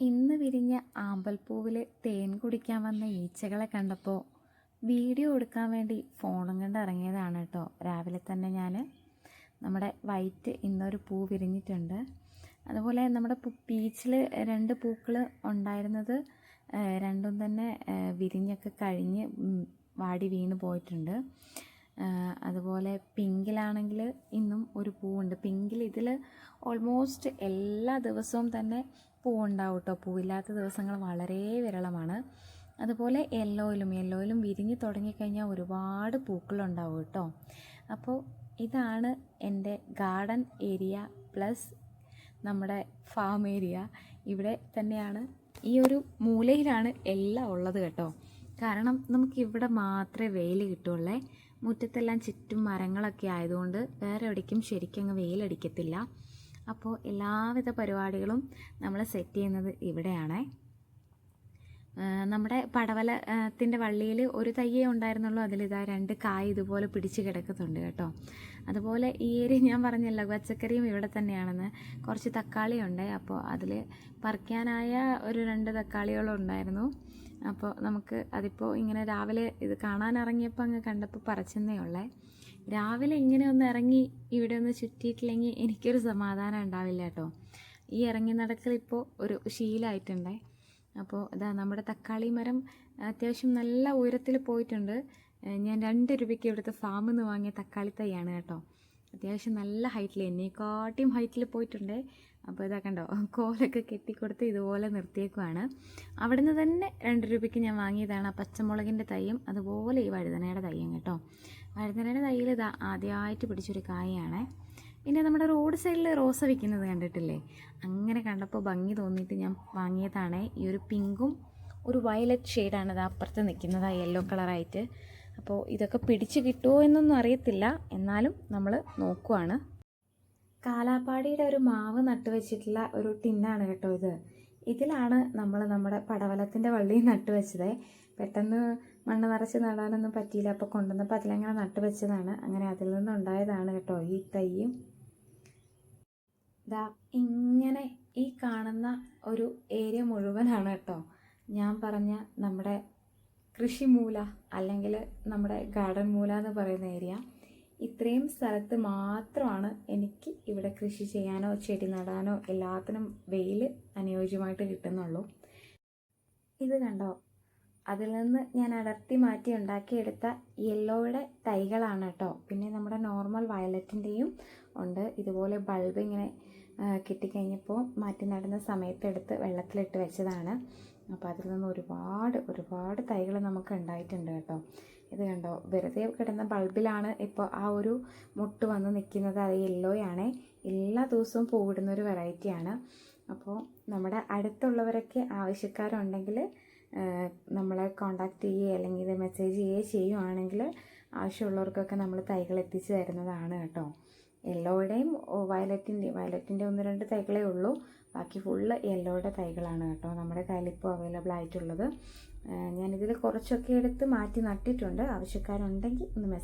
ഇന്ന് വിരിഞ്ഞ ആമ്പൽപ്പൂവിൽ തേൻ കുടിക്കാൻ വന്ന ഈച്ചകളെ കണ്ടപ്പോൾ വീഡിയോ എടുക്കാൻ വേണ്ടി ഫോണും കൊണ്ട് ഇറങ്ങിയതാണ് കേട്ടോ. രാവിലെ തന്നെ ഞാൻ നമ്മുടെ വൈറ്റ് ഇന്നൊരു പൂ വിരിഞ്ഞിട്ടുണ്ട്. അതുപോലെ നമ്മുടെ പീച്ചിൽ 2 പൂക്കൾ ഉണ്ടായിരുന്നത് രണ്ടും തന്നെ വിരിഞ്ഞൊക്കെ കഴിഞ്ഞ് വാടി വീണ് പോയിട്ടുണ്ട്. അതുപോലെ പിങ്കിലാണെങ്കിൽ ഇന്നും ഒരു പൂവുണ്ട്. പിങ്കിൽ ഇതിൽ ഓൾമോസ്റ്റ് എല്ലാ ദിവസവും തന്നെ പൂവുണ്ടാവും കേട്ടോ. പൂവില്ലാത്ത ദിവസങ്ങൾ വളരെ വിരളമാണ്. അതുപോലെ യെല്ലോയിലും വിരിഞ്ഞ് തുടങ്ങിക്കഴിഞ്ഞാൽ ഒരുപാട് പൂക്കളുണ്ടാവും കേട്ടോ. അപ്പോൾ ഇതാണ് എൻ്റെ ഗാർഡൻ ഏരിയ പ്ലസ് നമ്മുടെ ഫാം ഏരിയ. ഇവിടെ തന്നെയാണ്, ഈ ഒരു മൂലയിലാണ് എല്ലാം ഉള്ളത് കേട്ടോ. കാരണം നമുക്കിവിടെ മാത്രമേ വെയിൽ കിട്ടുള്ളേ. മുറ്റത്തെല്ലാം ചുറ്റും മരങ്ങളൊക്കെ ആയതുകൊണ്ട് വേറെ എവിടേക്കും ശരിക്കങ്ങ് വെയിലടിക്കത്തില്ല. അപ്പോൾ എല്ലാവിധ പരിപാടികളും നമ്മൾ സെറ്റ് ചെയ്യുന്നത് ഇവിടെയാണ്. നമ്മുടെ പടവലത്തിൻ്റെ വള്ളിയിൽ ഒരു തയ്യേ ഉണ്ടായിരുന്നുള്ളൂ. അതിലിതാ 2 കായ് ഇതുപോലെ പിടിച്ച് കിടക്കുന്നുണ്ട് കേട്ടോ. അതുപോലെ ഈ ഏരിയ ഞാൻ പറഞ്ഞല്ലോ, പച്ചക്കറിയും ഇവിടെ തന്നെയാണെന്ന്. കുറച്ച് തക്കാളി ഉണ്ട്. അപ്പോൾ അതിൽ പറിക്കാനായ ഒരു 2 തക്കാളികളും ഉണ്ടായിരുന്നു. അപ്പോൾ നമുക്ക് അതിപ്പോൾ ഇങ്ങനെ രാവിലെ ഇത് കാണാനിറങ്ങിയപ്പോൾ അങ്ങ് കണ്ടപ്പോൾ പറിച്ചെന്നേ ഉള്ളേ. രാവിലെ ഇങ്ങനെ ഒന്ന് ഇറങ്ങി ഇവിടെ ഒന്ന് ചുറ്റിയിട്ടില്ലെങ്കിൽ എനിക്കൊരു സമാധാനം ഉണ്ടാവില്ല കേട്ടോ. ഈ ഇറങ്ങി നടക്കൽ ഇപ്പോൾ ഒരു ശീലമായിട്ടുണ്ടേ. അപ്പോൾ ഇതാ നമ്മുടെ തക്കാളി മരം അത്യാവശ്യം നല്ല ഉയരത്തിൽ പോയിട്ടുണ്ട്. ഞാൻ 2 രൂപയ്ക്ക് ഇവിടുത്തെ ഫാമിൽ നിന്ന് വാങ്ങിയ തക്കാളി തൈയാണ് കേട്ടോ. അത്യാവശ്യം നല്ല ഹൈറ്റിൽ, എന്നെക്കാട്ടിയും ഹൈറ്റിൽ പോയിട്ടുണ്ട്. അപ്പോൾ ഇതാ കണ്ടോ, കോലൊക്കെ കെട്ടിക്കൊടുത്ത് ഇതുപോലെ നിർത്തിയേക്കുവാണ്. അവിടെ നിന്ന് തന്നെ 2 രൂപയ്ക്ക് ഞാൻ വാങ്ങിയതാണ് ആ പച്ചമുളകിൻ്റെ തൈയും അതുപോലെ ഈ വഴുതനയുടെ തൈയും കേട്ടോ. വഴുതനയുടെ തൈയിൽ ഇതാ ആദ്യമായിട്ട് പിടിച്ചൊരു കായാണ്. പിന്നെ നമ്മുടെ റോഡ് സൈഡിൽ റോസ വിൽക്കുന്നത് കണ്ടിട്ടില്ലേ, അങ്ങനെ കണ്ടപ്പോൾ ഭംഗി തോന്നിയിട്ട് ഞാൻ വാങ്ങിയതാണ്. ഈ ഒരു പിങ്കും ഒരു വയലറ്റ് ഷെയ്ഡാണ് ഇത് അപ്പുറത്ത് നിൽക്കുന്നത്, യെല്ലോ കളറായിട്ട്. അപ്പോൾ ഇതൊക്കെ പിടിച്ച് കിട്ടുമോ എന്നൊന്നും അറിയത്തില്ല, എന്നാലും നമ്മൾ നോക്കുവാണ്. കാലാപ്പാടിയുടെ ഒരു മാവ് നട്ടുവെച്ചിട്ടുള്ള ഒരു ടിന്നാണ് കേട്ടോ ഇത്. ഇതിലാണ് നമ്മൾ നമ്മുടെ പടവലത്തിൻ്റെ വള്ളി നട്ടുവെച്ചത്. പെട്ടെന്ന് മണ്ണ് നിറച്ച് നടാനൊന്നും പറ്റിയില്ല. അപ്പോൾ കൊണ്ടുവന്നപ്പോൾ അതിലങ്ങനെ നട്ടുവെച്ചതാണ്. അങ്ങനെ അതിൽ നിന്നുണ്ടായതാണ് കേട്ടോ ഈ തൈയും. ദാ ഇങ്ങനെ ഈ കാണുന്ന ഒരു ഏരിയ മുഴുവനാണ് കേട്ടോ ഞാൻ പറഞ്ഞ നമ്മുടെ കൃഷിമൂല, അല്ലെങ്കിൽ നമ്മുടെ ഗാർഡൻ മൂല എന്ന് പറയുന്ന ഏരിയ. ഇത്രയും സ്ഥലത്ത് മാത്രമാണ് എനിക്ക് ഇവിടെ കൃഷി ചെയ്യാനോ ചെടി നടാനോ എല്ലാത്തിനും വെയിൽ അനുയോജ്യമായിട്ട് കിട്ടുന്നുള്ളൂ. ഇത് കണ്ടോ, അതിൽ നിന്ന് ഞാൻ അടർത്തി മാറ്റി ഉണ്ടാക്കിയെടുത്ത യെല്ലോയുടെ തൈകളാണ് കേട്ടോ. പിന്നെ നമ്മുടെ നോർമൽ വയലറ്റിൻ്റെയും ഉണ്ട്. ഇതുപോലെ ബൾബ് ഇങ്ങനെ കിട്ടിക്കഴിഞ്ഞപ്പോൾ മാറ്റി നടുന്ന സമയത്തെടുത്ത് വെള്ളത്തിലിട്ട് വെച്ചതാണ്. അപ്പോൾ അതിൽ നിന്ന് ഒരുപാട് തൈകൾ നമുക്ക് ഉണ്ടായിട്ടുണ്ട് കേട്ടോ. ഇത് കണ്ടോ, വെറുതെ കിടന്ന ബൾബിലാണ് ഇപ്പോൾ ആ ഒരു മുട്ട് വന്ന് നിൽക്കുന്നത്. അത് യെല്ലോയാണ്. എല്ലാ ദിവസവും പൂവിടുന്നൊരു വെറൈറ്റിയാണ്. അപ്പോൾ നമ്മുടെ അടുത്തുള്ളവരൊക്കെ ആവശ്യക്കാരുണ്ടെങ്കിൽ നമ്മളെ കോണ്ടാക്ട് ചെയ്യുകയോ അല്ലെങ്കിൽ മെസ്സേജ് ചെയ്യുകയാണെങ്കിൽ ആവശ്യമുള്ളവർക്കൊക്കെ നമ്മൾ തൈകൾ എത്തിച്ച് തരുന്നതാണ് കേട്ടോ. യെല്ലോയുടെയും വയലറ്റിൻ്റെ 1-2 തൈകളേ ഉള്ളൂ. ബാക്കി ഫുള്ള് യെല്ലോയുടെ തൈകളാണ് കേട്ടോ നമ്മുടെ കയ്യിലിപ്പോൾ അവൈലബിൾ ആയിട്ടുള്ളത്. ഞാനിതിൽ കുറച്ചൊക്കെ എടുത്ത് മാറ്റി നട്ടിട്ടുണ്ട്. ആവശ്യക്കാരുണ്ടെങ്കിൽ ഒന്ന് മെസ്സേജ്